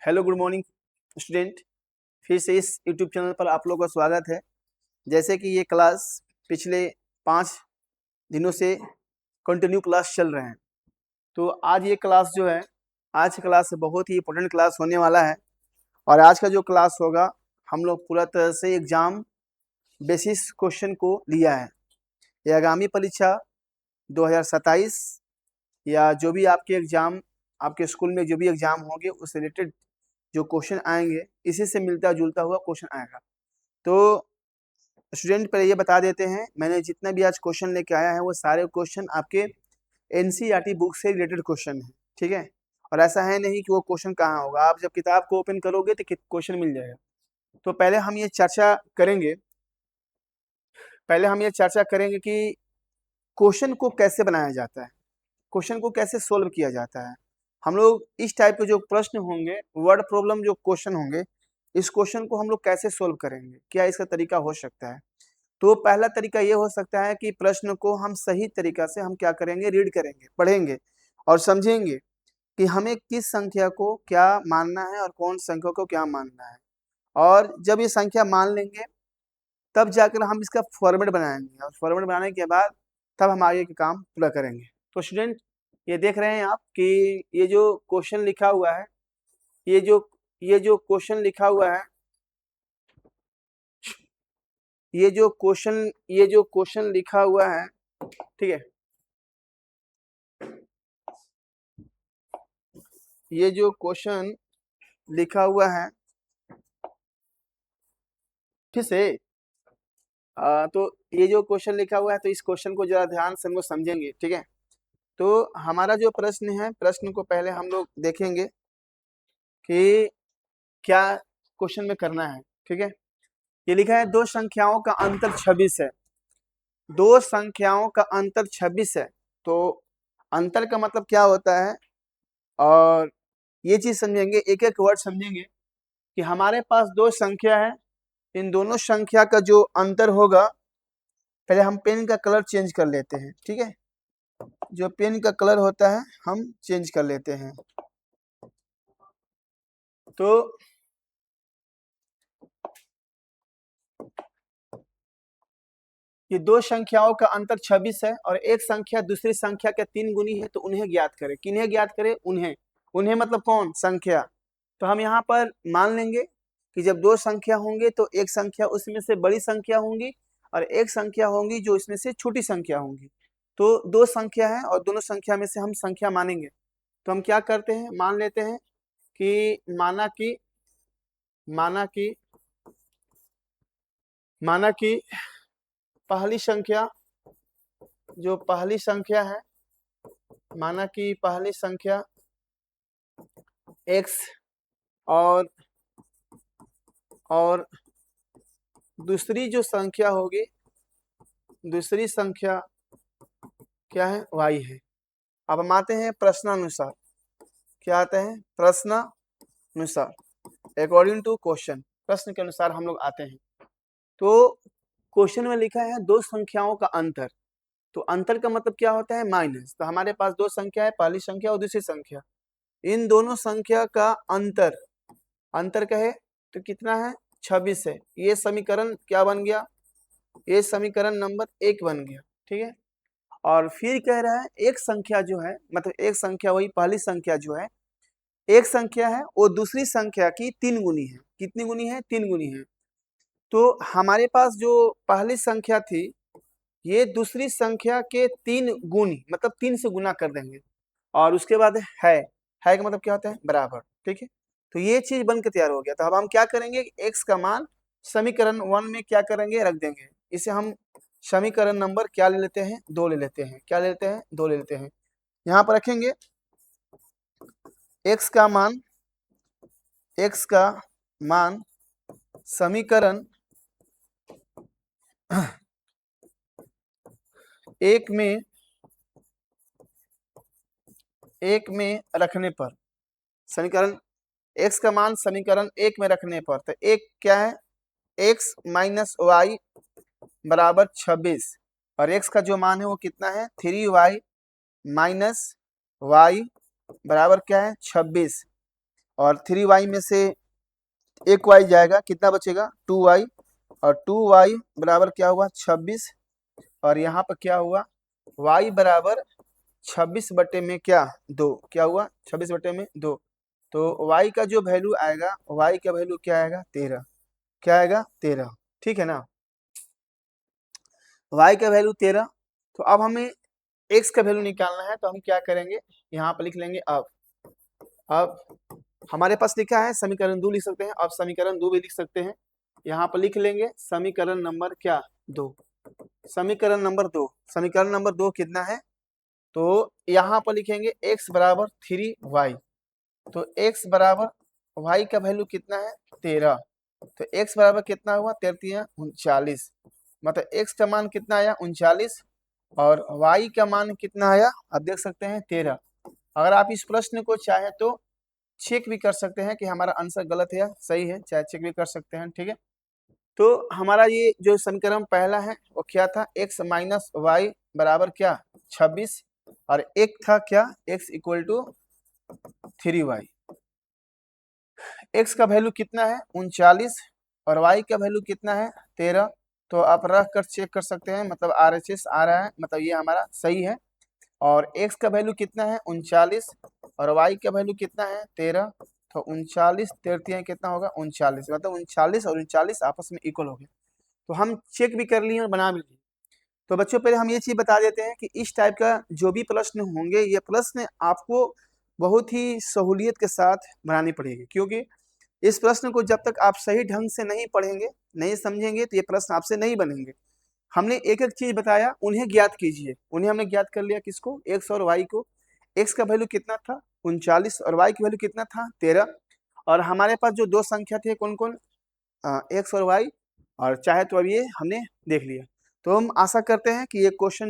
Hello good morning student. फिर से इस यूट्यूब चैनल पर आप लोगों का स्वागत है। जैसे कि ये क्लास पिछले 5 दिनों से कंटिन्यू क्लास चल रहे हैं, तो आज ये क्लास जो है, आज की क्लास बहुत ही इंपॉर्टेंट क्लास होने वाला है। और आज का जो क्लास होगा, हम लोग पूरा तरह से एग्ज़ाम बेसिस क्वेश्चन को लिया है। ये आगामी परीक्षा 2027 या जो भी आपके एग्ज़ाम, आपके स्कूल में जो भी एग्ज़ाम होंगे उससे रिलेटेड जो क्वेश्चन आएंगे, इसी से मिलता जुलता हुआ क्वेश्चन आएगा। तो स्टूडेंट पहले ये बता देते हैं, मैंने जितना भी आज क्वेश्चन लेके आया है वो सारे क्वेश्चन आपके एनसीईआरटी बुक से रिलेटेड क्वेश्चन है, ठीक है। और ऐसा है नहीं कि वो क्वेश्चन कहाँ होगा, आप जब किताब को ओपन करोगे तो क्वेश्चन मिल जाएगा। तो पहले हम ये चर्चा करेंगे कि क्वेश्चन को कैसे बनाया जाता है, क्वेश्चन को कैसे सोल्व किया जाता है। हम लोग इस टाइप के जो प्रश्न होंगे, वर्ड प्रॉब्लम जो क्वेश्चन होंगे, इस क्वेश्चन को हम लोग कैसे सोल्व करेंगे, क्या इसका तरीका हो सकता है। तो पहला तरीका ये हो सकता है कि प्रश्न को हम सही तरीका से हम क्या करेंगे, रीड करेंगे, पढ़ेंगे और समझेंगे कि हमें किस संख्या को क्या मानना है और कौन संख्या को क्या मानना है। और जब ये संख्या मान लेंगे तब जाकर हम इसका फॉर्मेट बनाएंगे, और फॉर्मेट बनाने के बाद तब हम आगे के काम पूरा करेंगे। तो स्टूडेंट ये देख रहे हैं आप कि ये जो क्वेश्चन लिखा हुआ है, ये जो क्वेश्चन लिखा हुआ है, ये जो क्वेश्चन लिखा हुआ है, ठीक है। ये जो क्वेश्चन लिखा हुआ है, ठीक है। तो ये जो क्वेश्चन लिखा हुआ है, तो इस क्वेश्चन को जरा ध्यान से हम लोग समझेंगे, ठीक है। तो हमारा जो प्रश्न है, प्रश्न को पहले हम लोग देखेंगे कि क्या क्वेश्चन में करना है, ठीक है। ये लिखा है दो संख्याओं का अंतर 26 है। दो संख्याओं का अंतर 26 है। तो अंतर का मतलब क्या होता है, और ये चीज समझेंगे, एक एक वर्ड समझेंगे कि हमारे पास दो संख्या है, इन दोनों संख्या का जो अंतर होगा, पहले हम पेन का कलर चेंज कर लेते हैं, ठीक है। जो पेन का कलर होता है हम चेंज कर लेते हैं। तो ये दो संख्याओं का अंतर 26 है और एक संख्या दूसरी संख्या के 3 गुनी है, तो उन्हें ज्ञात करें। किन्हें ज्ञात करें? उन्हें मतलब कौन? संख्या। तो हम यहाँ पर मान लेंगे कि जब दो संख्या होंगे तो एक संख्या उसमें से बड़ी संख्या होंगी और एक संख्या होंगी जो इसमें से छोटी संख्या होंगी। तो दो संख्या है और दोनों संख्या में से हम संख्या मानेंगे। तो हम क्या करते हैं, मान लेते हैं कि माना कि पहली संख्या, जो पहली संख्या है, माना कि पहली संख्या x और दूसरी जो संख्या होगी, दूसरी संख्या क्या है? y है। अब हम आते हैं प्रश्नानुसार। क्या आते हैं? प्रश्नानुसार, अकॉर्डिंग टू क्वेश्चन, प्रश्न के अनुसार हम लोग आते हैं। तो क्वेश्चन में लिखा है दो संख्याओं का अंतर। तो अंतर का मतलब क्या होता है? माइनस। तो हमारे पास दो संख्या है, पहली संख्या और दूसरी संख्या। इन दोनों संख्या का अंतर कहे तो कितना है? 26 है। ये समीकरण क्या बन गया? ये समीकरण नंबर 1 बन गया, ठीक है। और फिर कह रहा है एक संख्या जो है, मतलब एक संख्या, वही पहली संख्या जो है, एक संख्या है वो दूसरी संख्या की 3 गुनी है। कितनी गुनी है? 3 गुनी है। तो हमारे पास जो पहली संख्या थी, ये दूसरी संख्या के 3 गुनी, मतलब 3 से गुना कर देंगे। और उसके बाद है का मतलब क्या होता है? बराबर, ठीक है। तो ये चीज बन के तैयार हो गया। तो अब हम क्या करेंगे, x का मान समीकरण 1 में क्या करेंगे? रख देंगे। इसे हम समीकरण नंबर क्या ले लेते हैं? 2 ले लेते हैं। क्या ले लेते हैं? 2 ले लेते हैं। यहाँ पर रखेंगे x का मान समीकरण 1 में रखने पर, समीकरण x का मान समीकरण 1 में रखने पर, तो एक क्या है? x माइनस वाई बराबर 26, और x का जो मान है वो कितना है? 3y माइनस वाई बराबर क्या है? 26। और 3y में से एक y जाएगा, कितना बचेगा 2y, और 2y बराबर क्या हुआ 26, और यहाँ पर क्या हुआ y बराबर 26 बटे में क्या 2, क्या हुआ 26 बटे में 2, तो y का जो वैल्यू आएगा, y का वैल्यू क्या आएगा 13, क्या आएगा 13, ठीक है ना, y का वैल्यू 13। तो अब हमें x का वैल्यू निकालना है, तो हम क्या करेंगे, यहाँ पर लिख लेंगे अब हमारे पास लिखा है समीकरण 2 लिख सकते हैं, अब समीकरण 2 भी लिख सकते हैं, यहाँ पर लिख लेंगे समीकरण नंबर क्या 2, समीकरण नंबर 2, समीकरण नंबर 2 कितना है, तो यहाँ पर लिखेंगे x बराबर 3y, तो x बराबर y का वैल्यू कितना है 13, तो x बराबर कितना हुआ 13 39, मतलब x का मान कितना आया 39, और y का मान कितना आया आप देख सकते हैं 13। अगर आप इस प्रश्न को चाहे तो चेक भी कर सकते हैं कि हमारा आंसर गलत है या सही है, चाहे चेक भी कर सकते हैं, ठीक है। तो हमारा ये जो समीकरण पहला है वो क्या था, x माइनस वाई बराबर क्या 26, और एक था क्या x equal to 3y, x का वैल्यू कितना है 39 और y का वैल्यू कितना है 13, तो आप रख कर चेक कर सकते हैं, मतलब RHS आ रहा है, मतलब ये हमारा सही है। और x का वैल्यू कितना है 39 और y का वैल्यू कितना है 13, तो 39 13 कितना होगा 39, मतलब 39 और 39 आपस में इक्वल हो गए। तो हम चेक भी कर लिए और बना भी लिए। तो बच्चों पहले हम ये चीज़ बता देते हैं कि इस टाइप का जो भी प्रश्न होंगे, ये प्रश्न आपको बहुत ही सहूलियत के साथ बनानी पड़ेगी, क्योंकि इस प्रश्न को जब तक आप सही ढंग से नहीं पढ़ेंगे, नहीं समझेंगे, तो ये प्रश्न आपसे नहीं बनेंगे। हमने एक एक चीज बताया, उन्हें ज्ञात कीजिए, उन्हें हमने ज्ञात कर लिया, किसको x और y को, x का वैल्यू कितना था 39 और y की वैल्यू कितना था 13, और हमारे पास जो दो संख्या थे कौन कौन x और y, और चाहे तो अब ये हमने देख लिया। तो हम आशा करते हैं कि ये क्वेश्चन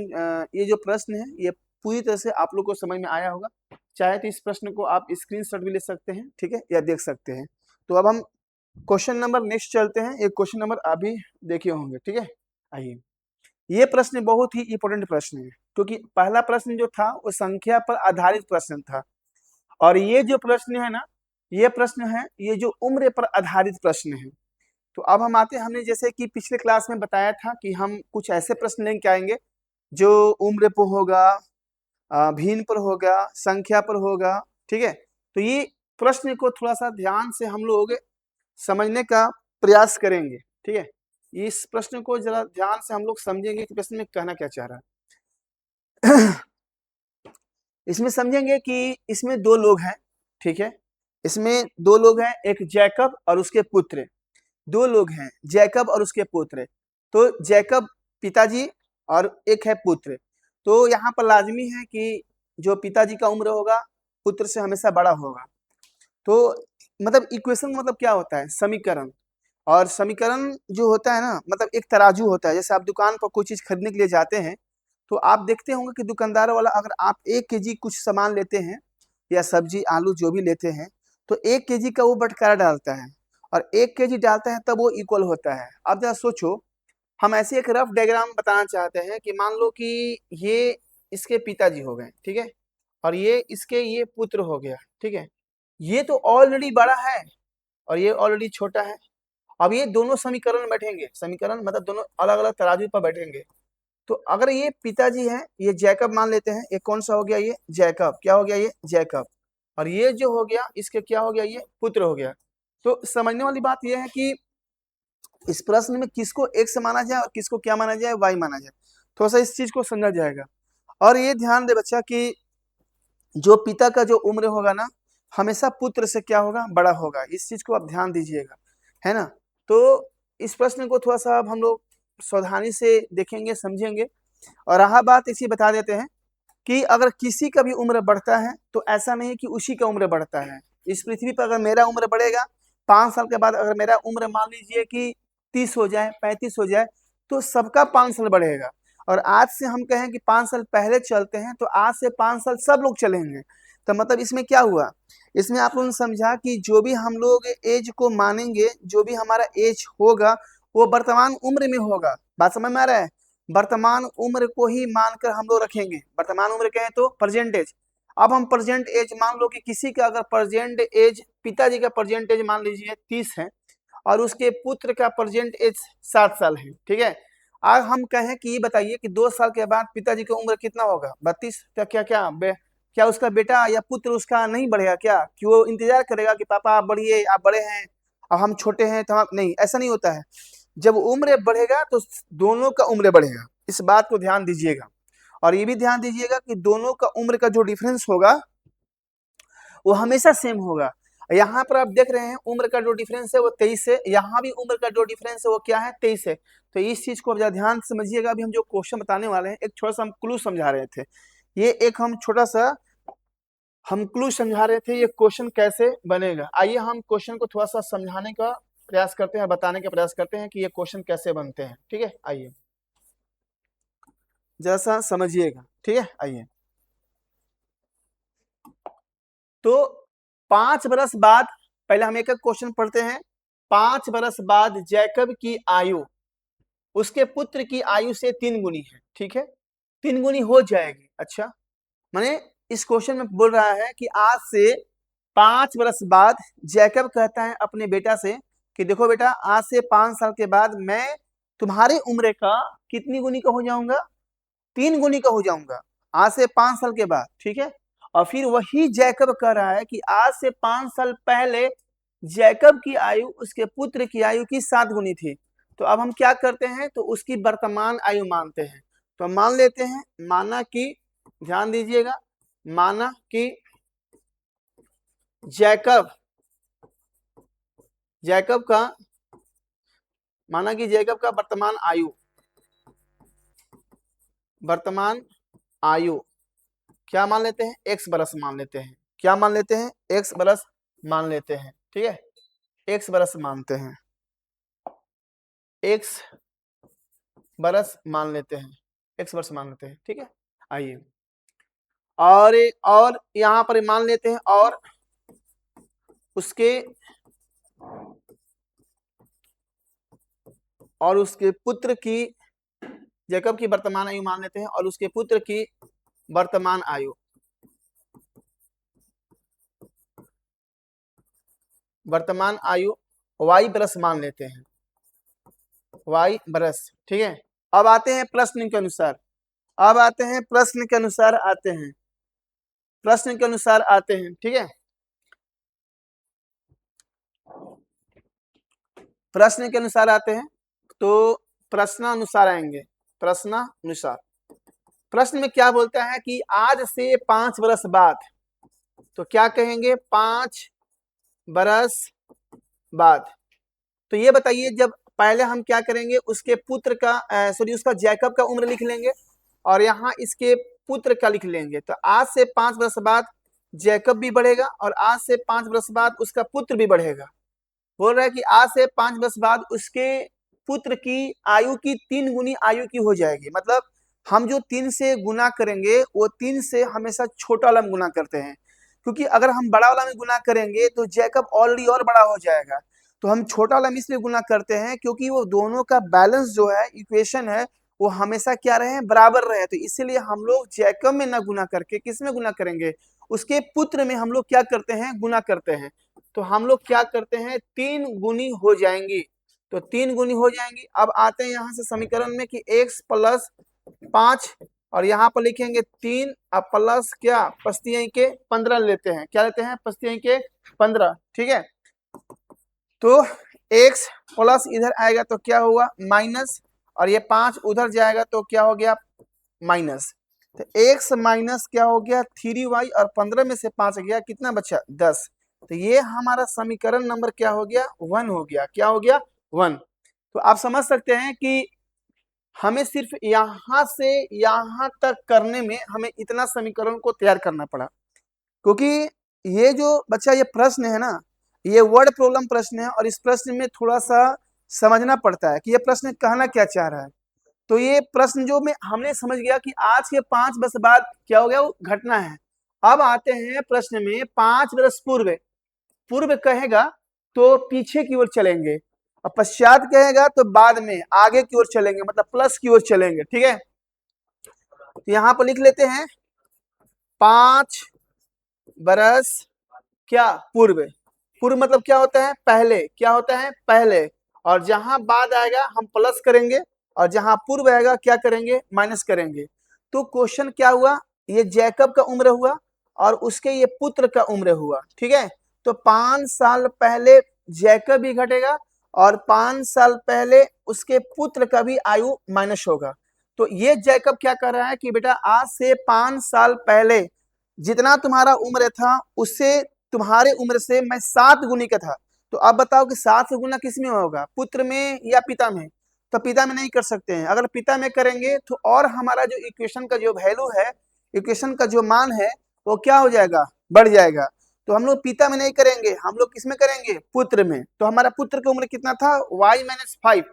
ये जो प्रश्न है ये पूरी तरह से आप लोग को समझ में आया होगा। चाहे तो इस प्रश्न को आप स्क्रीनशॉट भी ले सकते हैं, ठीक है, या देख सकते हैं। तो अब हम क्वेश्चन नंबर नेक्स्ट चलते हैं, एक क्वेश्चन नंबर अभी देखे होंगे, ठीक है। आइए, ये प्रश्न बहुत ही इंपॉर्टेंट प्रश्न है, क्योंकि पहला प्रश्न जो था वो संख्या पर आधारित प्रश्न था, और ये जो प्रश्न है ना, ये प्रश्न है ये जो उम्र पर आधारित प्रश्न है। तो अब हम आते हैं, हमने जैसे कि पिछले क्लास में बताया था कि हम कुछ ऐसे प्रश्न लेके आएंगे जो उम्र पर होगा, भिन्न पर होगा, संख्या पर होगा, ठीक है। तो ये प्रश्न को थोड़ा सा ध्यान से हम लोग समझने का प्रयास करेंगे, ठीक है। इस प्रश्न को जरा ध्यान से हम लोग समझेंगे कि प्रश्न में कहना क्या चाह रहा है। इसमें समझेंगे कि इसमें दो लोग हैं, ठीक है, इसमें दो लोग हैं, एक जैकब और उसके पुत्र, दो लोग हैं जैकब और उसके पुत्र। तो जैकब पिताजी और एक है पुत्र, तो यहाँ पर लाजमी है कि जो पिताजी का उम्र होगा पुत्र से हमेशा बड़ा होगा। तो मतलब इक्वेशन मतलब क्या होता है, समीकरण, और समीकरण जो होता है ना, मतलब एक तराजू होता है। जैसे आप दुकान पर कोई चीज खरीदने के लिए जाते हैं, तो आप देखते होंगे कि दुकानदार वाला अगर आप 1 केजी कुछ सामान लेते हैं या सब्जी आलू जो भी लेते हैं, तो 1 केजी का वो बंटवारा डालता है, और 1 केजी डालता है तब वो इक्वल होता है। अब जरा सोचो, हम ऐसे एक रफ डायग्राम बताना चाहते हैं कि मान लो कि ये इसके पिताजी हो गए, ठीक है, और ये इसके ये पुत्र हो गया, ठीक है। ये तो ऑलरेडी बड़ा है और ये ऑलरेडी छोटा है। अब ये दोनों समीकरण बैठेंगे, समीकरण मतलब दोनों अलग अलग तराजू पर बैठेंगे। तो अगर ये पिताजी हैं, ये जैकब मान लेते हैं, ये कौन सा हो गया, ये जैकब, क्या हो गया ये जैकब, और ये जो हो गया इसके क्या हो गया, ये पुत्र हो गया। तो समझने वाली बात यह है कि इस प्रश्न में किसको x माना जाए और किसको क्या माना जाए, y माना जाए, थोड़ा सा इस चीज को समझा जाएगा। और ये ध्यान दे बच्चा कि जो पिता का जो उम्र होगा ना, हमेशा पुत्र से क्या होगा, बड़ा होगा, इस चीज को आप ध्यान दीजिएगा, है ना। तो इस प्रश्न को थोड़ा सा अब हम लोग सावधानी से देखेंगे, समझेंगे। और रहा बात इसी बता देते हैं कि अगर किसी का भी उम्र बढ़ता है तो ऐसा नहीं कि उसी का उम्र बढ़ता है। इस पृथ्वी पर अगर मेरा उम्र बढ़ेगा, 5 साल के बाद अगर मेरा उम्र मान लीजिए कि 30 हो जाए, 35 हो जाए, तो सबका 5 साल बढ़ेगा। और आज से हम कहें कि 5 साल पहले चलते हैं, तो आज से 5 साल सब लोग चलेंगे। तो मतलब इसमें क्या हुआ, इसमें आप लोगों ने समझा कि जो भी हम लोग एज को मानेंगे, जो भी हमारा एज होगा वो वर्तमान उम्र में होगा। बात समझ में आ रहा है, वर्तमान उम्र को ही मानकर हम लोग रखेंगे। वर्तमान उम्र कहें तो परसेंटेज, अब हम प्रेजेंट एज मान लो कि किसी का अगर प्रेजेंट एज, पिताजी का प्रेजेंट एज मान लीजिए 30 है और उसके पुत्र का प्रेजेंट एज 60 साल है, ठीक है। अब हम कहें कि ये बताइए कि 2 साल के बाद पिताजी की उम्र कितना होगा, 32। क्या उसका बेटा या पुत्र उसका नहीं बढ़ेगा क्या, कि वो इंतजार करेगा कि पापा आप बढ़िए, आप बड़े हैं और हम छोटे हैं, तो हम नहीं, ऐसा नहीं होता है। जब उम्र बढ़ेगा तो दोनों का उम्र बढ़ेगा, इस बात को ध्यान दीजिएगा। और ये भी ध्यान दीजिएगा कि दोनों का उम्र का जो डिफरेंस होगा वो हमेशा सेम होगा। यहाँ पर आप देख रहे हैं उम्र का जो डिफरेंस है वो 23 है, यहाँ भी उम्र का जो डिफरेंस है वो क्या है, 23 है। तो इस चीज को आप ध्यान से समझिएगा। अभी हम जो क्वेश्चन बताने वाले हैं, एक छोटा सा हम क्लू समझा रहे थे, ये एक हम छोटा सा हम क्लू समझा रहे थे, ये क्वेश्चन कैसे बनेगा। आइए हम क्वेश्चन को थोड़ा सा समझाने का प्रयास करते हैं, बताने का प्रयास करते हैं कि ये क्वेश्चन कैसे बनते हैं, ठीक है। आइए जैसा समझिएगा, ठीक है। आइए, तो 5 बरस बाद, पहले हम एक एक क्वेश्चन पढ़ते हैं। 5 बरस बाद जैकब की आयु उसके पुत्र की आयु से 3 गुनी है, ठीक है, 3 गुनी हो जाएगी। अच्छा, माने इस क्वेश्चन में बोल रहा है कि आज से 5 बरस बाद जैकब कहता है अपने बेटा से कि देखो बेटा, आज से 5 साल के बाद मैं तुम्हारी उम्र का कितनी गुनी का हो जाऊंगा, 3 गुनी का हो जाऊंगा, आज से 5 साल के बाद, ठीक है। और फिर वही जैकब कह रहा है कि आज से 5 साल पहले जैकब की आयु उसके पुत्र की आयु की 7 गुनी थी। तो अब हम क्या करते हैं, तो उसकी वर्तमान आयु मानते हैं। तो मान लेते हैं, माना कि, ध्यान दीजिएगा, माना कि जैकब का माना कि जैकब का वर्तमान आयु क्या मान लेते हैं, x बरस मान लेते हैं। क्या मान लेते हैं, x बरस मान लेते हैं, ठीक है, x बरस मानते हैं, x बरस मान लेते हैं, x बरस मान लेते हैं, ठीक है। आइए, और यहां पर मान लेते हैं और उसके पुत्र की, जैकब की वर्तमान आयु मान लेते हैं और उसके पुत्र की वर्तमान आयु y बरस मान लेते हैं, y बरस, ठीक है। अब आते हैं प्रश्न के अनुसार, प्रश्न के अनुसार आते हैं, ठीक है। प्रश्न के अनुसार आते हैं, तो प्रश्नानुसार आएंगे, प्रश्न में क्या बोलता है कि आज से 5 बरस बाद, तो क्या कहेंगे, 5 बरस बाद। तो ये बताइए, जब पहले हम क्या करेंगे, उसके पुत्र का उसका जैकब का उम्र लिख लेंगे और यहाँ इसके पुत्र का लिख लेंगे। तो आज से 5 बरस बाद जैकब भी बढ़ेगा और आज से 5 बरस बाद उसका पुत्र भी बढ़ेगा। बोल रहा है कि आज से 5 वर्ष बाद उसके पुत्र की आयु की 3 गुनी आयु की हो जाएगी। मतलब हम जो 3 से गुना करेंगे वो 3 से हमेशा छोटा वाला में गुना करते हैं, क्योंकि अगर हम बड़ा वाला में गुना करेंगे तो जैकब ऑलरेडी और बड़ा हो जाएगा। तो हम छोटा वाला में इसलिए गुना करते हैं क्योंकि वो दोनों का बैलेंस जो है, इक्वेशन है, वो हमेशा क्या रहे, बराबर रहे। तो इसीलिए हम लोग जैकब में ना गुना करके किस में गुना करेंगे, उसके पुत्र में हम लोग क्या करते हैं, गुना करते हैं। तो हम लोग क्या करते हैं, 3 गुनी हो जाएंगी, तो 3 गुनी हो जाएंगी। अब आते हैं यहाँ से समीकरण में कि x प्लस 5 और यहाँ पर लिखेंगे 3 अब प्लस क्या, पस्तियाई के 15 लेते हैं, क्या लेते हैं, पस्तियाई के 15, ठीक है। तो x प्लस इधर आएगा तो क्या हुआ, माइनस, और ये 5 उधर जाएगा तो क्या हो गया, माइनस। तो x माइनस क्या हो गया, 3y, और 15 में से 5 गया, कितना बचा, 10। तो ये हमारा समीकरण नंबर क्या हो गया, 1 हो गया। क्या हो गया, 1। तो आप समझ सकते हैं कि हमें सिर्फ यहां से यहां तक करने में हमें इतना समीकरण को तैयार करना पड़ा, क्योंकि ये जो बच्चा ये प्रश्न है ना, ये वर्ड प्रॉब्लम प्रश्न है और इस प्रश्न में थोड़ा सा समझना पड़ता है कि ये प्रश्न कहना क्या चाह रहा है। तो ये प्रश्न जो में हमने समझ गया कि आज के 5 वर्ष बाद क्या हो गया, वो घटना है। अब आते हैं प्रश्न में 5 वर्ष पूर्व कहेगा तो पीछे की ओर चलेंगे, और पश्चात कहेगा तो बाद में आगे की ओर चलेंगे, मतलब प्लस की ओर चलेंगे, ठीक है। तो यहाँ पर लिख लेते हैं 5 बरस क्या पूर्व, पूर्व मतलब क्या होता है पहले, क्या होता है पहले, और जहां बाद आएगा हम प्लस करेंगे और जहां पूर्व आएगा क्या करेंगे माइनस करेंगे। तो क्वेश्चन क्या हुआ, ये जैकब का उम्र हुआ और उसके ये पुत्र का उम्र हुआ, ठीक है। तो 5 साल पहले जैकब भी घटेगा और 5 साल पहले उसके पुत्र का भी आयु माइनस होगा। तो ये जैकब क्या कर रहा है कि बेटा आज से 5 साल पहले जितना तुम्हारा उम्र था उससे तुम्हारे उम्र से मैं 7 गुनी का था। तो अब बताओ कि 7 गुना किस में होगा, पुत्र में या पिता में। तो पिता में नहीं कर सकते हैं, अगर पिता में करेंगे तो और हमारा जो इक्वेशन का जो वैल्यू है, इक्वेशन का जो मान है वो क्या हो जाएगा, बढ़ जाएगा। तो हम लोग पिता में नहीं करेंगे, हम लोग किस में करेंगे, पुत्र में। तो हमारा पुत्र की उम्र कितना था, y-5।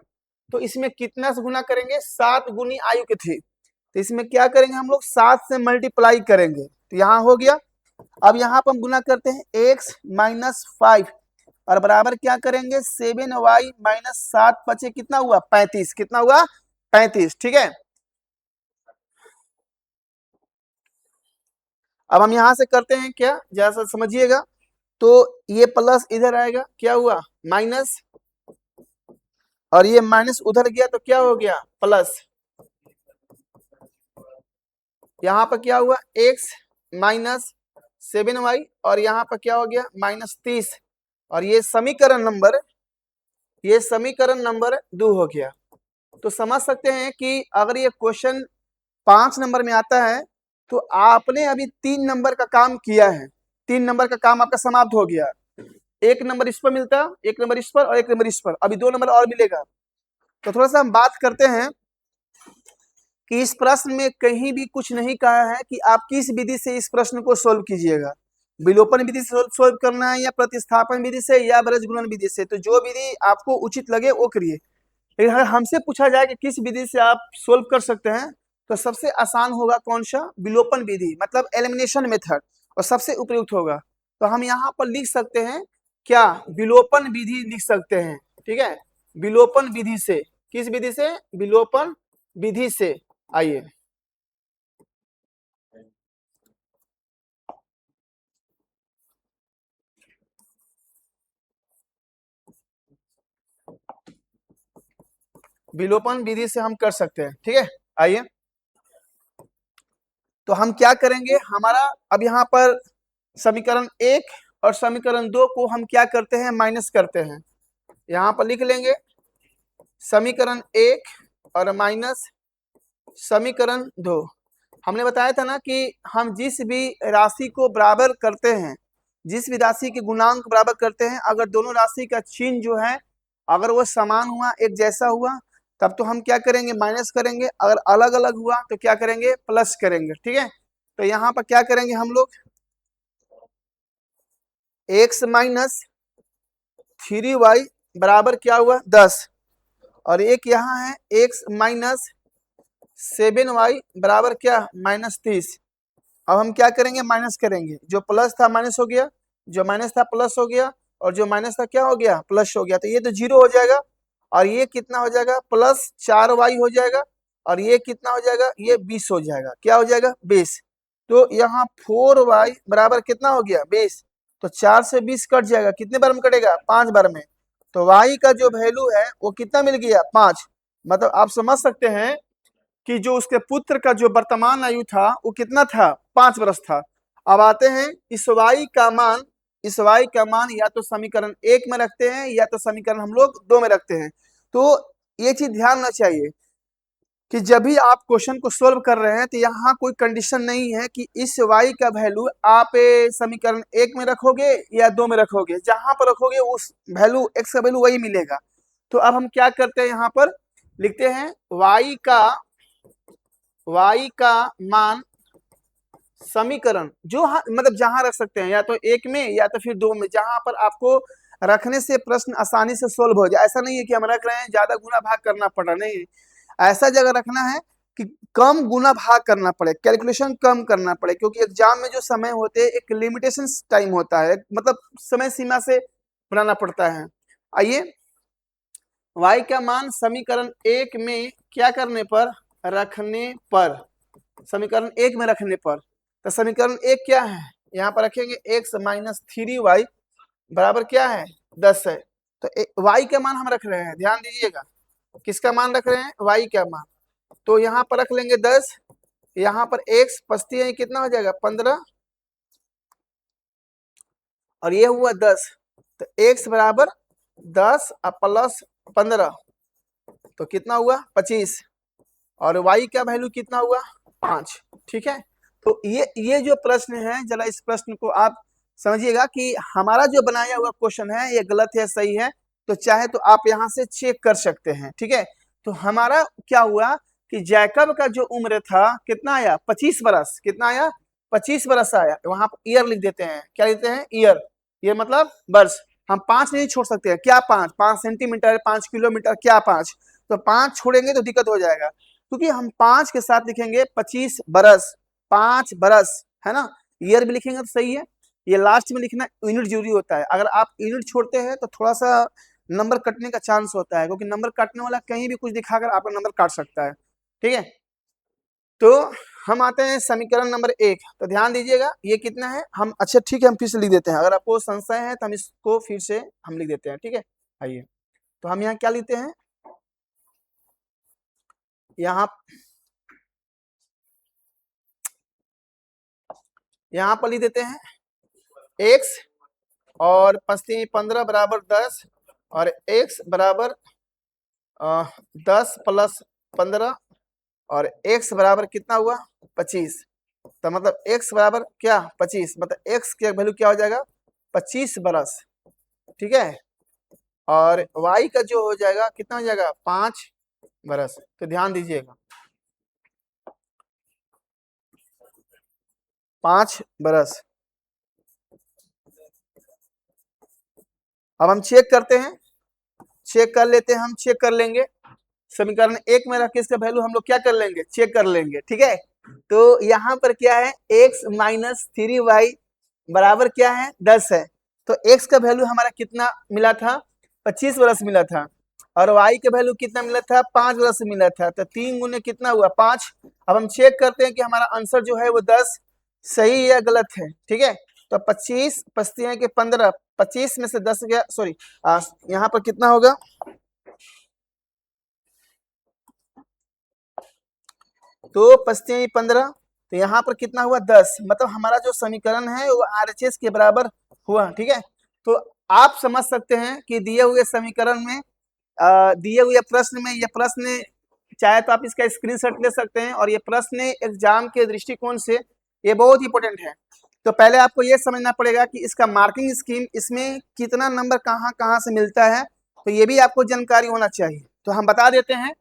तो इसमें कितना से गुना करेंगे, 7 गुनी आयु के थे। तो इसमें क्या करेंगे हम लोग, 7 से मल्टीप्लाई करेंगे, तो यहाँ हो गया। अब यहाँ पर हम गुना करते हैं x-5 और बराबर क्या करेंगे 7y-7 बचे कितना हुआ 35, कितना हुआ 35, ठीक है। अब हम यहां से करते हैं क्या, जैसा समझिएगा। तो ये प्लस इधर आएगा, क्या हुआ माइनस, और ये माइनस उधर गया तो क्या हो गया प्लस। यहाँ पर क्या हुआ x-7y और यहाँ पर क्या हो गया -30, और ये समीकरण नंबर 2 हो गया। तो समझ सकते हैं कि अगर ये क्वेश्चन 5 नंबर में आता है तो आपने अभी 3 नंबर का काम किया है, 3 नंबर का काम आपका समाप्त हो गया। 1 नंबर इस पर मिलता, 1 नंबर इस पर और 1 नंबर इस पर, अभी 2 नंबर और मिलेगा। तो थोड़ा सा हम बात करते हैं कि इस प्रश्न में कहीं भी कुछ नहीं कहा है कि आप किस विधि से इस प्रश्न को सोल्व कीजिएगा, विलोपन विधि से सोल्व करना है या प्रतिस्थापन विधि से या बृहज् गुणन विधि से। तो जो विधि आपको उचित लगे वो करिए। लेकिन अगर हमसे पूछा जाए कि किस विधि से आप सोल्व कर सकते हैं, तो सबसे आसान होगा कौन सा, विलोपन विधि, मतलब एलिमिनेशन मेथड, और सबसे उपयुक्त होगा। तो हम यहाँ पर लिख सकते हैं क्या, विलोपन विधि लिख सकते हैं, ठीक है। विलोपन विधि से, किस विधि से, विलोपन विधि से। आइए विलोपन विधि से हम कर सकते हैं, ठीक है। आइए तो हम क्या करेंगे, हमारा अब यहाँ पर समीकरण 1 और समीकरण 2 को हम क्या करते हैं, माइनस करते हैं। यहाँ पर लिख लेंगे समीकरण 1 और माइनस समीकरण 2। हमने बताया था ना कि हम जिस भी राशि को बराबर करते हैं, जिस भी राशि के गुणांक बराबर करते हैं, अगर दोनों राशि का चिन्ह जो है अगर वो समान हुआ, एक जैसा हुआ, तब तो हम क्या करेंगे, माइनस करेंगे। अगर अलग अलग हुआ तो क्या करेंगे, प्लस करेंगे, ठीक है। तो यहाँ पर क्या करेंगे हम लोग, x-3y बराबर क्या हुआ 10, और एक यहाँ है x-7y बराबर क्या -30। अब हम क्या करेंगे, माइनस करेंगे, जो प्लस था माइनस हो गया, जो माइनस था प्लस हो गया, और जो माइनस था क्या हो गया, प्लस हो गया। तो ये तो 0 हो जाएगा, और ये कितना हो जाएगा, +4y हो जाएगा, और ये कितना हो जाएगा, ये 20 हो जाएगा, क्या हो जाएगा 20। तो यहाँ 4y बराबर कितना हो गया 20। तो 4 से 20 कट जाएगा, कितने बार में कटेगा, 5 बार में। तो y का जो वैल्यू है वो कितना मिल गया 5। मतलब आप समझ सकते हैं कि जो उसके पुत्र का जो वर्तमान आयु था वो कितना था, 5 वर्ष था। अब आते हैं इस y का मान, इस y का मान या तो समीकरण 1 में रखते हैं या तो समीकरण हम लोग 2 में रखते हैं। तो ये चीज ध्यान रखना चाहिए कि जब भी आप क्वेश्चन को सोल्व कर रहे हैं तो यहाँ कोई कंडीशन नहीं है कि इस y का वैल्यू आप समीकरण 1 में रखोगे या 2 में रखोगे, जहां पर रखोगे उस वैल्यू x का वैल्यू वही मिलेगा। तो अब हम क्या करते हैं, यहाँ पर लिखते हैं y का मान समीकरण जो मतलब जहां रख सकते हैं, या तो 1 में या तो फिर 2 में, जहां पर आपको रखने से प्रश्न आसानी से सोल्व हो जाए। ऐसा नहीं है कि हम रख रहे हैं ज्यादा गुना भाग करना पड़ रहा, नहीं, ऐसा जगह रखना है कि कम गुना भाग करना पड़े, कैलकुलेशन कम करना पड़े, क्योंकि एग्जाम में जो समय होते हैं एक लिमिटेशन टाइम होता है, मतलब समय सीमा से बनाना पड़ता है। आइए y का मान समीकरण 1 में क्या करने पर, रखने पर, समीकरण 1 में रखने पर। तो समीकरण 1 क्या है, यहाँ पर रखेंगे x माइनस 3y बराबर क्या है 10 है। तो y का मान हम रख रहे हैं, ध्यान दीजिएगा किसका मान रख रहे हैं, y का मान। तो यहाँ पर रख लेंगे 10, यहाँ पर x पस्ती है कितना हो जाएगा 15 और ये हुआ 10, तो x बराबर 10 प्लस 15 तो कितना हुआ 25 और y का वैल्यू कितना हुआ 5। ठीक है, तो ये जो प्रश्न है जरा इस प्रश्न को आप समझिएगा कि हमारा जो बनाया हुआ क्वेश्चन है ये गलत है सही है, तो चाहे तो आप यहाँ से चेक कर सकते हैं। ठीक है, तो हमारा क्या हुआ कि जैकब का जो उम्र था कितना आया 25 बरस, कितना आया 25 बरस आया। वहां पर ईयर लिख देते हैं, क्या लिखते हैं ईयर, ये मतलब वर्ष। हम 5 नहीं छोड़ सकते हैं, क्या 5 सेंटीमीटर 5 किलोमीटर क्या 5, तो 5 छोड़ेंगे तो दिक्कत हो जाएगा, क्योंकि हम 5 के साथ लिखेंगे 25 बरस, 5 बरस है ना, ईयर भी लिखेंगे तो सही है। ये लास्ट में लिखना यूनिट जरूरी होता है, अगर आप यूनिट छोड़ते हैं तो थोड़ा सा नंबर कटने का चांस होता है, क्योंकि नंबर काटने वाला कहीं भी कुछ दिखाकर आपका नंबर काट सकता है। ठीक है, तो हम आते हैं समीकरण नंबर 1, तो ध्यान दीजिएगा ये कितना है हम, अच्छा ठीक है हम फिर से लिख देते हैं, अगर आपको संशय है तो हम इसको फिर से हम लिख देते हैं। ठीक है, आइए तो हम यहाँ क्या लिखते हैं, यहाँ पर लिख देते हैं x और 15 बराबर 10 और x बराबर 10 प्लस 15 और x बराबर कितना हुआ 25, तो मतलब x बराबर क्या 25, मतलब x की वैल्यू क्या हो जाएगा 25 बरस। ठीक है, और y का जो हो जाएगा कितना हो जाएगा 5 बरस। तो ध्यान दीजिएगा 5 बरस। अब हम चेक करते हैं, चेक कर लेते हैं, हम चेक कर लेंगे समीकरण 1 में रख के इसका वैल्यू हम लोग क्या कर लेंगे चेक कर लेंगे। ठीक है, तो यहाँ पर क्या है x माइनस 3y बराबर क्या है 10 है, तो x का वैल्यू हमारा कितना मिला था 25 बरस मिला था, और y का वैल्यू कितना मिला था 5 बरस मिला था, तो 3 गुने कितना हुआ 5। अब हम चेक करते हैं कि हमारा आंसर जो है वो 10 सही या गलत है। ठीक है, तो 25 पचती है कि 15, 25 में से 10 गया, सॉरी यहाँ पर कितना होगा, तो पचती है 15, तो यहाँ पर कितना हुआ 10, मतलब हमारा जो समीकरण है वो RHS के बराबर हुआ। ठीक है, तो आप समझ सकते हैं कि दिए हुए समीकरण में दिए हुए प्रश्न में, ये प्रश्न चाहे तो आप इसका स्क्रीनशॉट ले सकते हैं, और ये प्रश्न एग्जाम के दृष्टिकोण से ये बहुत इंपॉर्टेंट है। तो पहले आपको ये समझना पड़ेगा कि इसका मार्किंग स्कीम, इसमें कितना नंबर कहाँ कहाँ से मिलता है, तो ये भी आपको जानकारी होना चाहिए। तो हम बता देते हैं,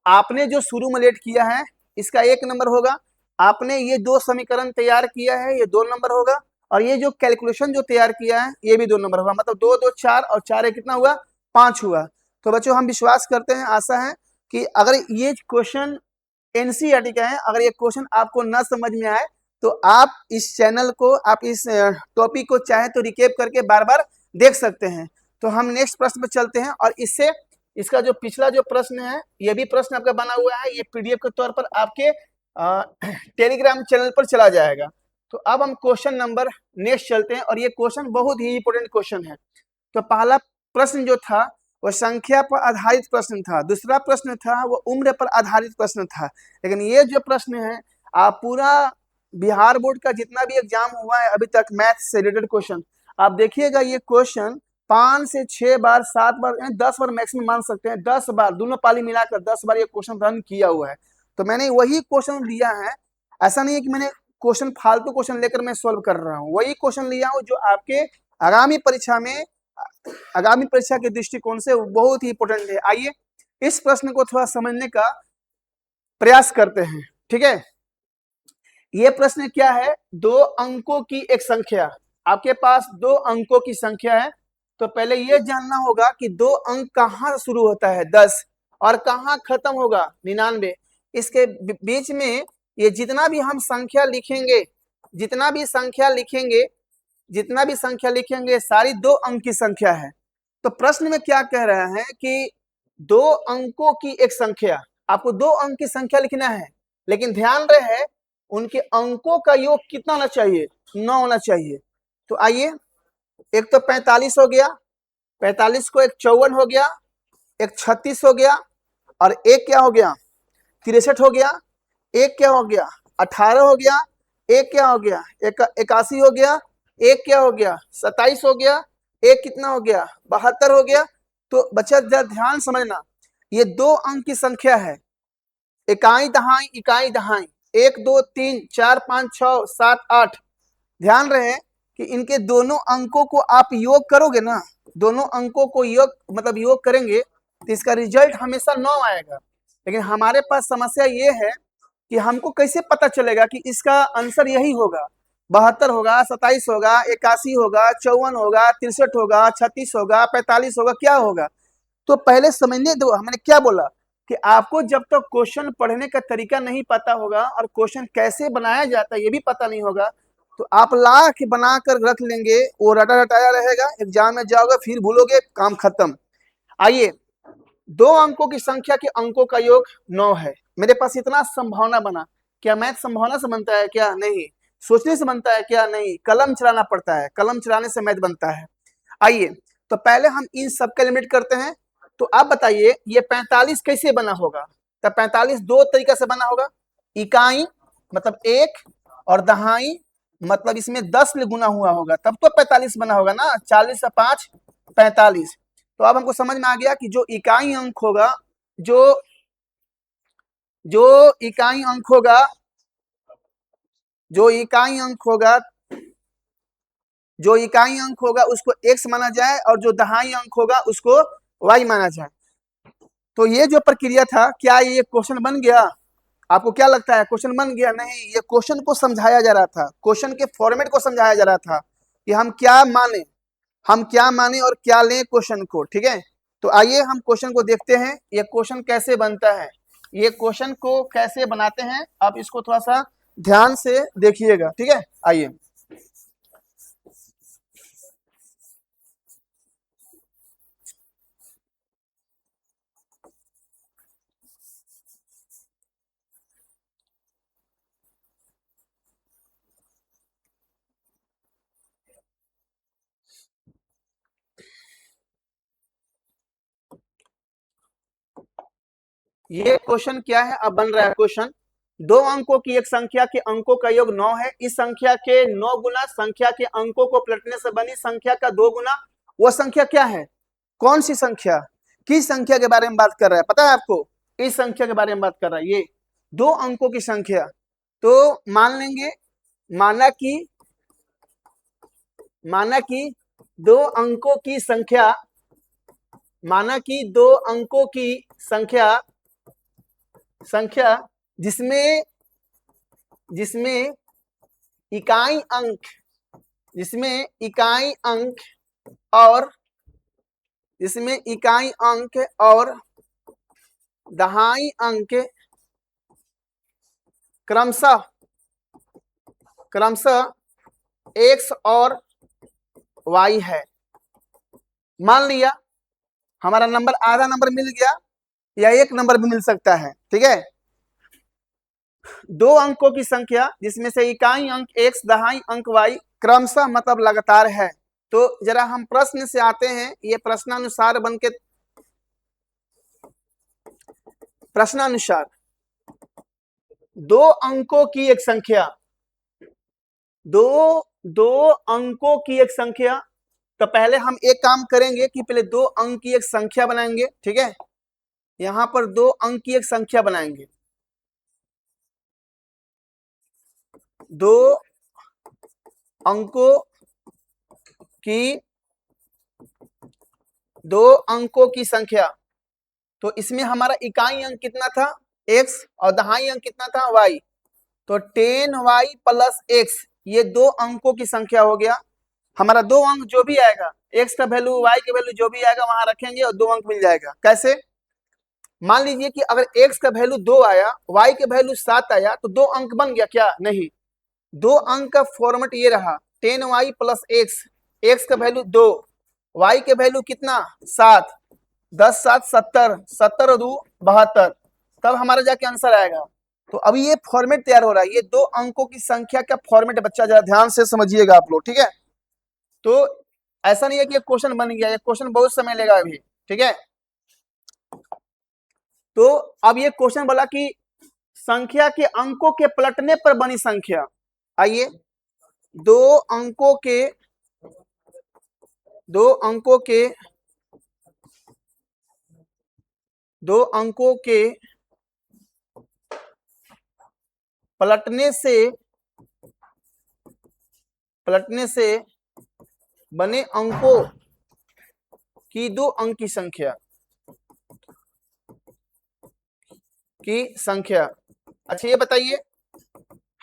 आपने जो शुरू में लेट किया है इसका 1 नंबर होगा, आपने ये 2 समीकरण तैयार किया है ये 2 नंबर होगा, और ये जो कैलकुलेशन जो तैयार किया है ये भी 2 नंबर होगा, मतलब 2 2 4 और 4 कितना हुआ 5 हुआ। तो बच्चों हम विश्वास करते हैं, आशा है कि अगर ये क्वेश्चन एनसीईआरटी का है, अगर ये क्वेश्चन आपको न समझ में आए तो आप इस चैनल को, आप इस टॉपिक को चाहे तो रिकेप करके बार बार देख सकते हैं। तो हम नेक्स्ट प्रश्न पर चलते हैं, और इससे इसका जो पिछला जो प्रश्न है ये भी प्रश्न आपका बना हुआ है, ये पीडीएफ के तौर पर आपके टेलीग्राम चैनल पर चला जाएगा। तो अब हम क्वेश्चन नंबर नेक्स्ट चलते हैं, और ये क्वेश्चन बहुत ही इंपॉर्टेंट क्वेश्चन है। तो पहला प्रश्न जो था वो संख्या पर आधारित प्रश्न था, दूसरा प्रश्न था वो उम्र पर आधारित प्रश्न था, लेकिन ये जो प्रश्न है आप पूरा बिहार बोर्ड का जितना भी एग्जाम हुआ है अभी तक मैथ से रिलेटेड क्वेश्चन, आप देखिएगा ये क्वेश्चन 5 से 6 बार 7 बार 10 बार मैक्सिमम मान सकते हैं, 10 बार दोनों पाली मिलाकर 10 बार ये क्वेश्चन रन किया हुआ है। तो मैंने वही क्वेश्चन लिया है, ऐसा नहीं है कि मैंने क्वेश्चन फालतू क्वेश्चन लेकर मैं सॉल्व कर रहा हूँ, वही क्वेश्चन लिया हूँ जो आपके आगामी परीक्षा में, आगामी परीक्षा के दृष्टिकोण से बहुत ही इंपॉर्टेंट है। आइए इस प्रश्न को थोड़ा समझने का प्रयास करते हैं। ठीक है, ये प्रश्न क्या है, 2 अंकों की एक संख्या, आपके पास 2 अंकों की संख्या है, तो पहले ये जानना होगा कि 2 अंक कहाँ शुरू होता है 10 और कहाँ खत्म होगा 99। इसके बीच में ये जितना भी हम संख्या लिखेंगे, जितना भी संख्या लिखेंगे सारी 2 अंक की संख्या है। तो प्रश्न में क्या कह रहा है कि 2 अंकों की एक संख्या, आपको 2 अंक की संख्या लिखना है, लेकिन ध्यान रहे उनके अंकों का योग कितना होना चाहिए? 9 होना चाहिए। तो आइए, एक तो 45 हो गया, 45 को एक 54 हो गया, एक 36 हो गया, और एक क्या हो गया? 63 हो गया, एक क्या हो गया? 18 हो गया, एक क्या हो गया? 81 हो गया, एक क्या हो गया? 27 हो गया, एक कितना हो गया? 72 हो गया। तो बच्चा जरा ध्यान समझना, ये 2 अंक की संख्या है, इकाई दहाई इकाई दहाई, 1 2 3 4 5 6 7 8। ध्यान रहे कि इनके दोनों अंकों को आप योग करोगे ना, दोनों अंकों को योग मतलब योग करेंगे तो इसका रिजल्ट हमेशा 9 आएगा। लेकिन हमारे पास समस्या ये है कि हमको कैसे पता चलेगा कि इसका आंसर यही होगा? 72 होगा, 27 होगा, 81 होगा, 54 होगा, 63 होगा, 36 होगा, 45 होगा, क्या होगा? तो पहले समझने दो, हमने क्या बोला कि आपको जब तक क्वेश्चन पढ़ने का तरीका नहीं पता होगा और क्वेश्चन कैसे बनाया जाता है ये भी पता नहीं होगा, तो आप ला के बना कर रख लेंगे, वो रटा रटाया रहेगा, एग्जाम में जाओगे फिर भूलोगे, काम खत्म। आइए, 2 अंकों की संख्या के अंकों का योग 9 है। मेरे पास इतना संभावना बना। क्या मैथ संभावना से बनता है? क्या नहीं। सोचने से बनता है? क्या नहीं। कलम चलाना पड़ता है, कलम चलाने से मैथ बनता है। आइए, तो पहले हम इन सब का लिमिट करते हैं। तो आप बताइए ये 45 कैसे बना होगा? तो 45 दो तरीका से बना होगा, इकाई मतलब 1 और दहाई मतलब इसमें 10 ले गुना हुआ होगा, तब तो 45 बना होगा ना। 40 से 5 45। तो अब हमको समझ में आ गया कि जो इकाई अंक होगा, जो जो इकाई अंक होगा, जो इकाई अंक होगा, जो इकाई अंक होगा उसको x माना जाए और जो दहाई अंक होगा उसको y माना जाए। तो ये जो प्रक्रिया था, क्या ये क्वेश्चन बन गया? आपको क्या लगता है क्वेश्चन बन गया? नहीं, ये क्वेश्चन को समझाया जा रहा था, क्वेश्चन के फॉर्मेट को समझाया जा रहा था कि हम क्या माने, हम क्या माने और क्या लें क्वेश्चन को। ठीक है, तो आइए हम क्वेश्चन को देखते हैं, ये क्वेश्चन कैसे बनता है, ये क्वेश्चन को कैसे बनाते हैं, आप इसको थोड़ा सा ध्यान से देखिएगा। ठीक है, आइए। ये क्वेश्चन क्या है? अब बन रहा है क्वेश्चन, 2 अंकों की एक संख्या के अंकों का योग 9 है, इस संख्या के 9 गुना संख्या के अंकों को पलटने से बनी संख्या का 2 गुना, वो संख्या क्या है? कौन सी संख्या? किस संख्या के बारे में बात कर रहा है पता है आपको? इस संख्या के बारे में बात कर रहा है, ये 2 अंकों की संख्या। तो मान लेंगे, माना कि 2 अंकों की संख्या, माना कि 2 अंकों की संख्या जिसमें इकाई अंक, जिसमें इकाई अंक और दहाई अंक क्रमशः x और y है। मान लिया हमारा नंबर आधा नंबर मिल गया या 1 नंबर भी मिल सकता है। ठीक है, 2 अंकों की संख्या जिसमें से इकाई अंक x दहाई अंक y क्रमशः मतलब लगातार है। तो जरा हम प्रश्न से आते हैं, ये प्रश्नानुसार बन के, प्रश्नानुसार 2 अंकों की एक संख्या, दो अंकों की एक संख्या। तो पहले हम एक काम करेंगे कि पहले 2 अंक की एक संख्या बनाएंगे। ठीक है, यहां पर 2 अंक की एक संख्या बनाएंगे, 2 अंकों की 2 अंकों की संख्या। तो इसमें हमारा इकाई अंक कितना था? x और दहाई अंक कितना था? y। तो 10y प्लस x, ये 2 अंकों की संख्या हो गया। हमारा 2 अंक जो भी आएगा, x का वैल्यू y का वैल्यू जो भी आएगा वहां रखेंगे और 2 अंक मिल जाएगा। कैसे? मान लीजिए कि अगर x का वैल्यू 2 आया, y का वैल्यू 7 आया, तो 2 अंक बन गया क्या? नहीं, 2 अंक का फॉर्मेट ये रहा 10y प्लस x का वैल्यू 2, y के वैल्यू कितना? 7, 10 7 70, 70 और 2 72, तब हमारा जाके आंसर आएगा। तो अभी ये फॉर्मेट तैयार हो रहा है, ये 2 अंकों की संख्या का फॉर्मेट है बच्चा, जरा ध्यान से समझिएगा आप लोग, ठीक है। तो ऐसा नहीं है कि ये क्वेश्चन बन गया, ये क्वेश्चन बहुत समय लेगा अभी, ठीक है। तो अब ये क्वेश्चन बोला कि संख्या के अंकों के पलटने पर बनी संख्या। आइए, दो अंकों के पलटने से बने अंकों की 2 अंक की संख्या। अच्छा ये बताइए,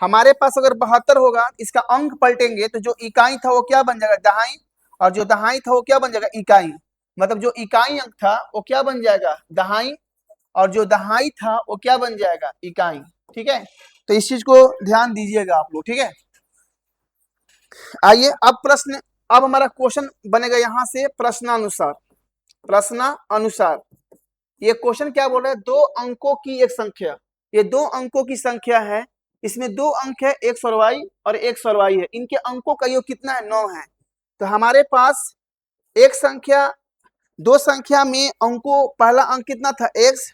हमारे पास अगर 72 होगा, इसका अंक पलटेंगे तो जो इकाई था वो क्या बन जाएगा, दहाई, और जो दहाई था वो क्या बन जाएगा, इकाई। मतलब जो इकाई अंक था वो क्या बन जाएगा, दहाई, और जो दहाई था वो क्या बन जाएगा, इकाई, ठीक है। तो इस चीज को ध्यान दीजिएगा आप लोग, ठीक है। आइए अब हमारा क्वेश्चन बनेगा यहां से प्रश्नानुसार। ये क्वेश्चन क्या बोल रहा है, 2 अंकों की एक संख्या, ये 2 अंकों की संख्या है, इसमें 2 अंक है, x और y और x और y है, इनके अंकों का योग कितना है, 9 है। तो हमारे पास एक संख्या, 2 संख्या में अंकों, पहला अंक कितना था, x,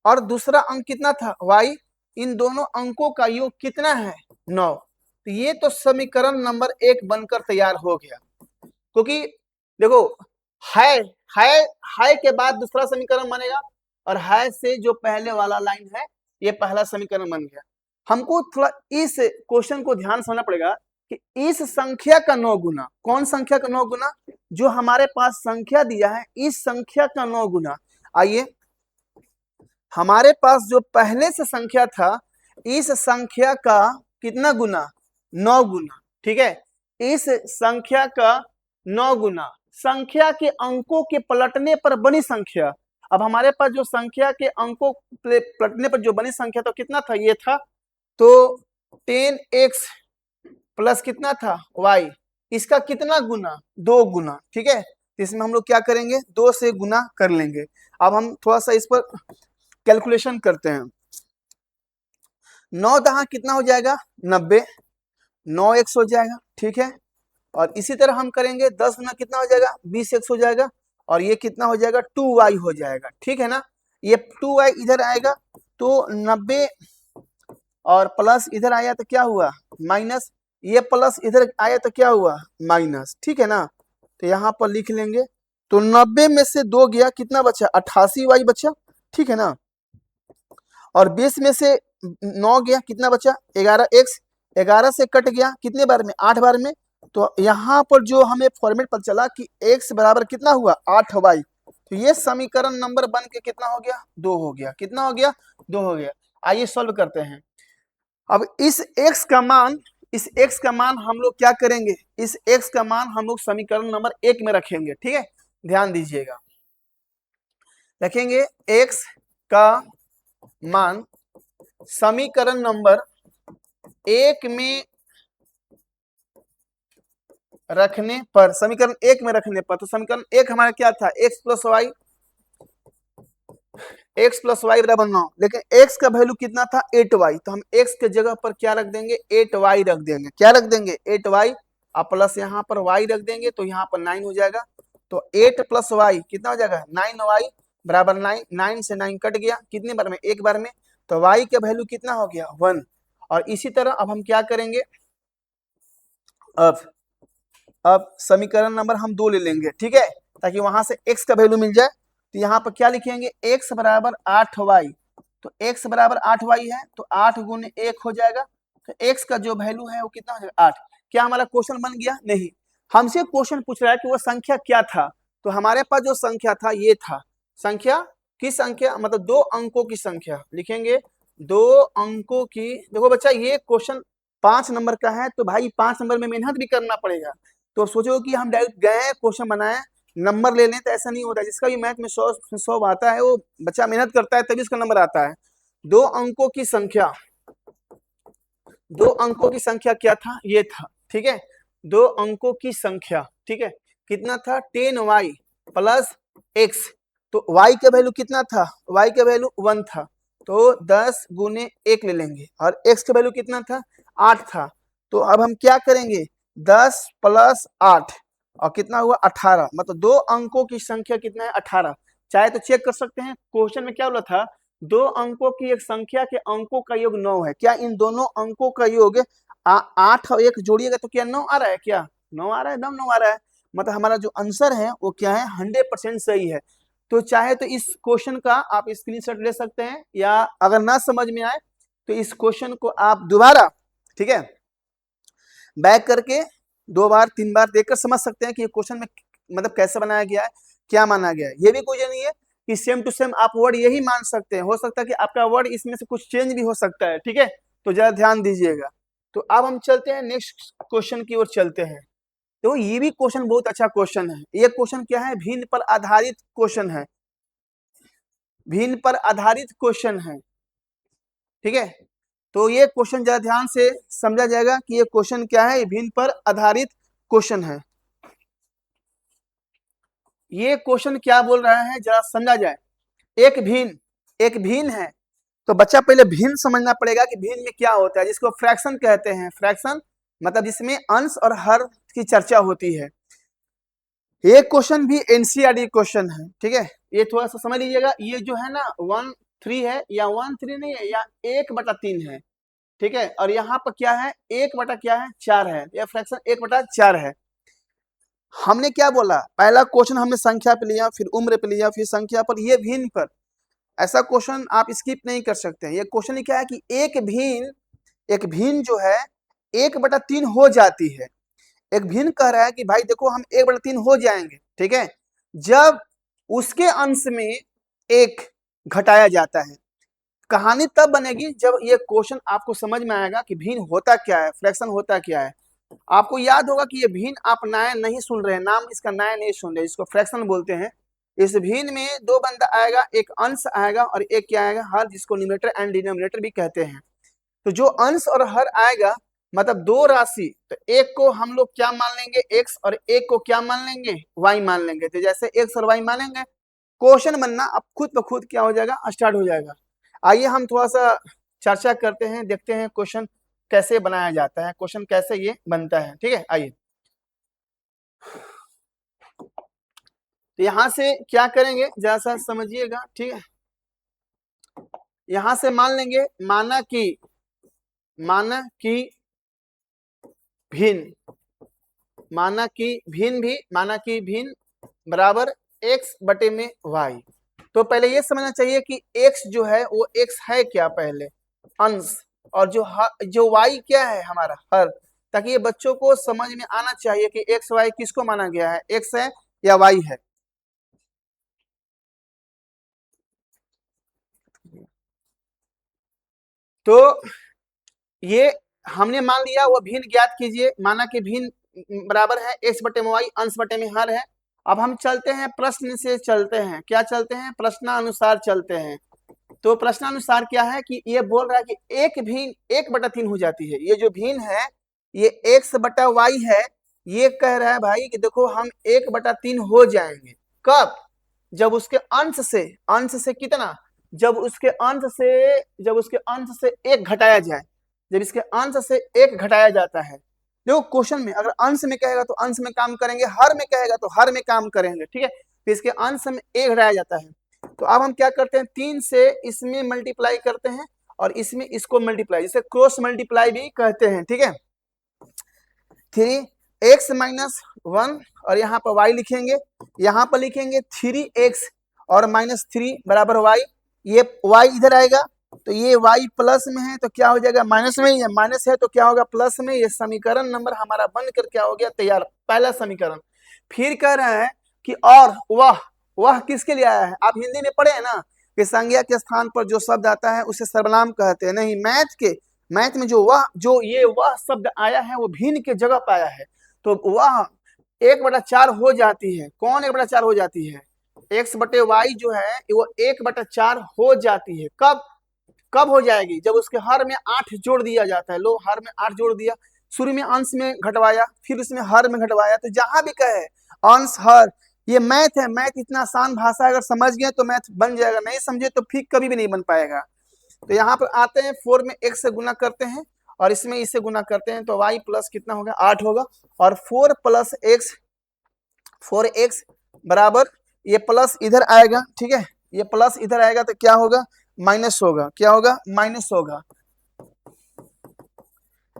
और दूसरा अंक कितना था, y, इन दोनों अंकों का योग कितना है, 9। तो ये तो समीकरण नंबर 1 बनकर तैयार हो गया, क्योंकि देखो है के बाद दूसरा समीकरण बनेगा, और है से जो पहले वाला लाइन है ये पहला समीकरण बन गया। हमको थोड़ा इस क्वेश्चन को ध्यान समझना पड़ेगा कि इस संख्या का 9 गुना, कौन संख्या का 9 गुना, जो हमारे पास संख्या दिया है इस संख्या का 9 गुना। आइए, हमारे पास जो पहले से संख्या था इस संख्या का कितना गुना, 9 गुना, ठीक है। इस संख्या का 9 गुना, संख्या के अंकों के पलटने पर बनी संख्या। अब हमारे पास जो संख्या के अंकों पलटने पर जो बनी संख्या तो कितना था, ये था, तो 10x प्लस कितना था, y, इसका कितना गुना, 2 गुना, ठीक है। इसमें हम लोग क्या करेंगे, 2 से गुना कर लेंगे। अब हम थोड़ा सा इस पर कैलकुलेशन करते हैं। 9 दहा कितना हो जाएगा, 90, 9x हो जाएगा, ठीक है। और इसी तरह हम करेंगे, 10 गुना कितना हो जाएगा, 20x हो जाएगा, और ये कितना हो जाएगा, 2y हो जाएगा, ठीक है ना। ये 2y इधर आएगा तो 90, और प्लस इधर आया तो क्या हुआ, माइनस, ये प्लस इधर आया तो क्या हुआ, माइनस, ठीक है ना। तो यहाँ पर लिख लेंगे, तो 90 में से 2 गया, कितना बचा, 88y बचा, ठीक है ना। और 20 में से 9 गया, कितना बचा, 11x, 11 से कट गया कितने बार में, 8 बार में। तो यहाँ पर जो हमें फॉर्मेट पता चला कि x बराबर कितना हुआ, 8y। तो ये समीकरण नंबर बन के कितना हो गया, 2 हो गया, कितना हो गया, 2 हो गया। आइए सॉल्व करते हैं। अब इस x का मान हम लोग क्या करेंगे, इस x का मान हम लोग समीकरण नंबर 1 में रखेंगे, ठीक है। ध्यान दीजिएगा, रखेंगे x का मान समीकरण नंबर 1 में रखने पर, समीकरण 1 में रखने पर, तो समीकरण 1 हमारा क्या था, x प्लस वाई बराबर 9, लेकिन x का वैल्यू कितना था, 8y, तो हम x के जगह पर क्या रख देंगे, 8y रख देंगे, क्या रख देंगे, 8y, और प्लस यहाँ पर y रख देंगे, तो यहाँ पर 9 हो जाएगा। तो 8 प्लस y कितना हो जाएगा, 9y बराबर 9, 9 से 9 कट गया, कितने बार में, एक बार में, तो y का वैल्यू कितना हो गया, 1। और इसी तरह अब हम क्या करेंगे, अब समीकरण नंबर हम 2 ले लेंगे, ठीक है, ताकि वहां से x का वैल्यू मिल जाए। तो यहाँ पर क्या लिखेंगे, x बराबर 8y, तो x बराबर 8y है, तो 8 गुने 1 हो जाएगा, तो x का जो वैल्यू है वो कितना हो जाएगा, 8। क्या हमारा क्वेश्चन बन गया, नहीं, हमसे क्वेश्चन पूछ रहा है कि वो संख्या क्या था। तो हमारे पास जो संख्या था ये था, संख्या की संख्या मतलब 2 अंकों की संख्या, लिखेंगे 2 अंकों की। देखो बच्चा, ये क्वेश्चन 5 नंबर का है, तो भाई 5 नंबर में मेहनत भी करना पड़ेगा। तो सोचो कि हम डायरेक्ट गए क्वेश्चन बनाए नंबर ले लें, तो ऐसा नहीं होता। जिसका भी मैथ में 100 आता है वो बच्चा मेहनत करता है तभी उसका नंबर आता है। 2 अंकों की संख्या, 2 अंकों की संख्या क्या था, ये था, ठीक है, 2 अंकों की संख्या, ठीक है, कितना था, 10y प्लस x। तो y का वैल्यू कितना था, y का वैल्यू 1 था, तो 10 गुने 1 ले लेंगे और x का वैल्यू कितना था, 8 था। तो अब हम क्या करेंगे, 10 + 8 और कितना हुआ 18, मतलब 2 अंकों की संख्या कितना है 18। चाहे तो चेक कर सकते हैं, क्वेश्चन में क्या बोला था, 2 अंकों की एक संख्या के अंकों का योग 9 है। क्या इन दोनों अंकों का योग 8 और 1 जोड़िएगा तो क्या 9 आ रहा है, क्या 9 आ रहा है, एकदम 9 आ रहा है। मतलब हमारा जो आंसर है वो क्या है, 100% सही है। तो चाहे तो इस क्वेश्चन का आप स्क्रीनशॉट ले सकते हैं, या अगर ना समझ में आए तो इस क्वेश्चन को आप दोबारा, ठीक है, बैक करके 2 बार 3 बार देखकर समझ सकते हैं कि ये क्वेश्चन में मतलब कैसे बनाया गया है, क्या माना गया है। ये भी कुछ नहीं है कि सेम टू सेम आप वर्ड यही मान सकते हैं, हो सकता है कि आपका वर्ड इसमें से कुछ चेंज भी हो सकता है, ठीक है, तो जरा ध्यान दीजिएगा। तो अब हम चलते हैं नेक्स्ट क्वेश्चन की ओर चलते हैं। तो ये भी क्वेश्चन बहुत अच्छा क्वेश्चन है। ये क्वेश्चन क्या है, भिन्न पर आधारित क्वेश्चन है, भिन्न पर आधारित क्वेश्चन है, ठीक है। तो ये क्वेश्चन जरा ध्यान से समझा जाएगा कि ये क्वेश्चन क्या है, भिन्न पर आधारित क्वेश्चन है। ये क्वेश्चन क्या बोल रहा है जरा समझा जाए। एक भिन्न है, तो बच्चा पहले भिन्न समझना पड़ेगा कि भिन्न में क्या होता है, जिसको फ्रैक्शन कहते हैं। फ्रैक्शन मतलब जिसमें अंश और हर की चर्चा होती है। ये क्वेश्चन भी एनसीईआरटी क्वेश्चन है, ठीक है। ये थोड़ा सा समझ लीजिएगा, ये जो है ना 1/3 है, या 1/3 नहीं है, या 1/3 है, ठीक है। और यहाँ पर क्या है, 1/4 है, यह फ्रैक्शन 1/4 है। हमने क्या बोला, पहला क्वेश्चन हमने संख्या पे लिया, फिर उम्र पे लिया, फिर संख्या पर, ये भिन्न पर। ऐसा क्वेश्चन आप स्किप नहीं कर सकते हैं। ये क्वेश्चन क्या है कि एक भिन्न जो है 1/3 हो जाती है। एक भिन्न कह रहा है कि भाई देखो हम 1/3 हो जाएंगे, ठीक है, जब उसके अंश में 1 घटाया जाता है। कहानी तब बनेगी जब ये क्वेश्चन आपको समझ में आएगा कि भिन्न होता क्या है, फ्रैक्शन होता क्या है। आपको याद होगा कि ये भिन्न आप नया नहीं सुन रहे हैं, नाम इसका नया नहीं सुन रहे, इसको फ्रैक्शन बोलते हैं। इस भिन्न में 2 बंदा आएगा, एक अंश आएगा और एक क्या आएगा, हर, जिसको न्यूमरेटर एंड डिनोमिनेटर भी कहते हैं। तो जो अंश और हर आएगा, मतलब 2 राशि, तो एक को हम लोग क्या मान लेंगे, x, और एक को क्या मान लेंगे, y मान लेंगे। तो जैसे x और y मानेंगे, क्वेश्चन बनना अब खुद ब खुद क्या हो जाएगा, स्टार्ट हो जाएगा। आइए हम थोड़ा सा चर्चा करते हैं, देखते हैं क्वेश्चन कैसे बनाया जाता है, क्वेश्चन कैसे ये बनता है, ठीक है। आइए, तो यहां से क्या करेंगे जरा सा समझिएगा, ठीक है। यहां से मान लेंगे, माना कि भिन्न, माना कि भिन्न बराबर x/y। तो पहले ये समझना चाहिए कि x जो है वो x है क्या, पहले अंश, और जो y क्या है हमारा हर, ताकि ये बच्चों को समझ में आना चाहिए कि x y किसको माना गया है, x है या y है। तो ये हमने मान लिया, वो भिन्न ज्ञात कीजिए, माना कि भिन्न बराबर है x/y, अंश बटे में हर है। अब हम चलते हैं प्रश्न से, चलते हैं, क्या चलते हैं, प्रश्नानुसार चलते हैं। तो प्रश्नानुसार क्या है कि ये बोल रहा है कि एक भिन्न 1/3 हो जाती है। ये जो भिन्न है ये x/y है, ये कह रहा है भाई कि देखो हम 1/3 हो जाएंगे। कब, जब उसके अंश से कितना, जब उसके अंश से 1 घटाया जाए, जब इसके अंश से 1 घटाया जाता है। देखो क्वेश्चन में अगर अंश में कहेगा तो अंश में काम करेंगे, हर में कहेगा तो हर में काम करेंगे, ठीक है। तो इसके अंश में 1 घटाया जाता है। तो अब हम क्या करते हैं, 3 से इसमें मल्टीप्लाई करते हैं और इसमें इसको मल्टीप्लाई, जिसे क्रॉस मल्टीप्लाई भी कहते हैं, ठीक है। 3x-1 और यहाँ पर y लिखेंगे, यहाँ पर लिखेंगे 3x और -3 बराबर y। ये y इधर आएगा तो ये y प्लस में है तो क्या हो जाएगा, माइनस में ही है, माइनस है तो क्या होगा, प्लस में। ये समीकरण नंबर हमारा बनकर क्या हो गया, तैयार, पहला समीकरण। फिर कह रहा है कि और वह किसके लिए आया है, आप हिंदी में पढ़े हैं ना कि संज्ञा के स्थान पर जो शब्द आता है उसे सर्वनाम कहते हैं। नहीं, मैथ में वह शब्द आया है वो भिन्न के जगह पर आया है, तो वह 1/4 हो जाती है। कौन 1/4 हो जाती है, x/y जो है वो 1/4 हो जाती है। कब हो जाएगी, जब उसके हर में 8 जोड़ दिया जाता है। लो, हर में 8 जोड़ दिया, शुरू में अंश में घटवाया, फिर उसमें हर में घटवाया, तो जहां भी कहे अंश हर, ये मैथ है। मैथ इतना आसान भाषा है, अगर समझ गए तो मैथ बन जाएगा, नहीं समझे तो फिर कभी भी नहीं बन पाएगा। तो यहाँ पर आते हैं 4 में x से गुना करते हैं और इसमें इससे गुना करते हैं तो y प्लस कितना होगा 8 होगा और 4 प्लस x 4x बराबर ये प्लस इधर आएगा, ठीक है, ये प्लस इधर आएगा तो क्या होगा माइनस होगा, क्या होगा माइनस होगा।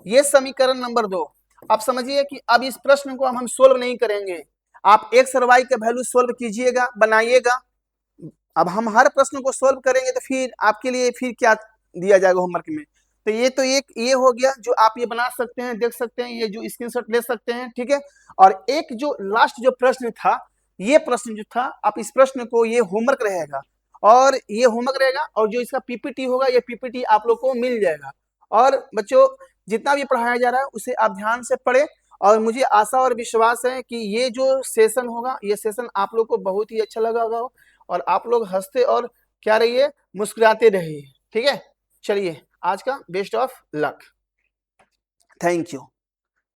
ये समीकरण नंबर 2। अब समझिए कि अब इस प्रश्न को हम सोल्व नहीं करेंगे, आप x और y का वैल्यू सोल्व कीजिएगा, बनाइएगा। अब हम हर प्रश्न को सोल्व करेंगे तो फिर आपके लिए फिर क्या दिया जाएगा होमवर्क में। तो एक ये हो गया जो आप ये बना सकते हैं, देख सकते हैं, ये जो स्क्रीनशॉट ले सकते हैं, ठीक है। और एक जो लास्ट जो प्रश्न था, ये प्रश्न जो था, आप इस प्रश्न को, ये होमवर्क रहेगा और ये होमवर्क रहेगा और जो इसका पीपीटी होगा ये पीपीटी आप लोग को मिल जाएगा। और बच्चों जितना भी पढ़ाया जा रहा है उसे आप ध्यान से पढ़ें और मुझे आशा और विश्वास है कि ये जो सेशन होगा, ये सेशन आप लोग को बहुत ही अच्छा लगा होगा और आप लोग हंसते और क्या रहिए, मुस्कुराते रहिए, ठीक है। चलिए आज का best of luck, thank you.